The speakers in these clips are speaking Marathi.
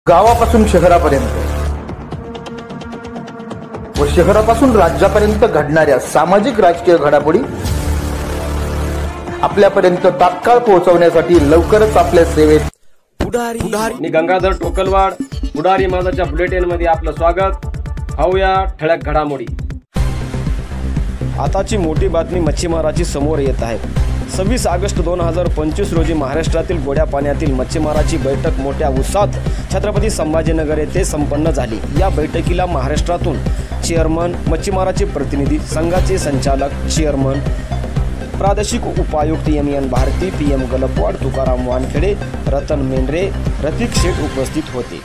गावापासून शहरापर्यंत व शहरापासून राज्यापर्यंत घडणाऱ्या सामाजिक राजकीय घडामोडी आपल्यापर्यंत तात्काळ पोहोचवण्यासाठी लवकरच आपल्या सेवेत मी गंगाधर टोकलवाड पुढारी माझाच्या बुलेटिन मध्ये आपलं स्वागत। पाहूया ठळक घडामोडी। आताची मोठी बातमी मच्छीमाराची समोर येत आहे। 26 ऑगस्ट 2025 रोजी महाराष्ट्रातील गोड्या पाण्यातील मच्छीमाराची बैठक मोठ्या उत्साहात छत्रपती संभाजीनगर येथे संपन्न झाली। या बैठकीला महाराष्ट्रातून चेअरमन, मच्छीमाराचे प्रतिनिधी, संघाचे संचालक, चेअरमन, प्रादेशिक उपायुक्त एम भारती, PM गलपवाड, तुकाराम वानखेडे, रतन मेंढरे, रफिक शेख उपस्थित होते।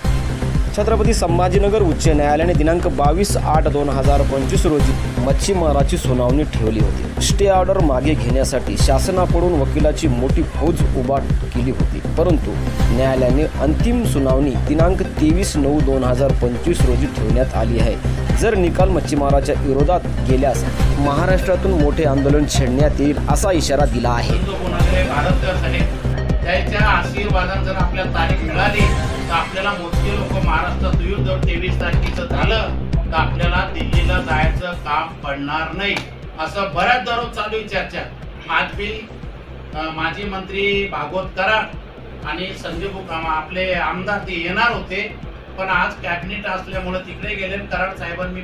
छत्रपती संभाजीनगर उच्च न्यायालयाने दिनांक 22/8/2025 रोजी मच्छीमाराची सुनावणी ठेवली होती। स्टे ऑर्डर मागे घेण्यासाठी शासनाकडून वकिलाची मोठी फौज उभा केली होती, परंतु न्यायालयाने अंतिम सुनावणी दिनांक 23/9/2025 रोजी ठेवण्यात आली आहे। जर निकाल मच्छीमाराच्या विरोधात गेल्यास महाराष्ट्रातून मोठे आंदोलन छेडण्यात येईल असा इशारा दिला आहे। त्याच्या आशीर्वादात जर आपल्या तारीख मिळाली तर आपल्याला मोजके लोक महाराष्ट्रात येऊन जर 23 तारखेचं झालं तर आपल्याला दिल्लीला जायचं काम पडणार नाही असं बऱ्याच दररोज चालू आहे चर्चा। आज बी माजी मंत्री भागवत कराड आणि संजय बुकामा आपले आमदार ते येणार होते, पण आज कॅबिनेट असल्यामुळे तिकडे गेले। कराड साहेबांनी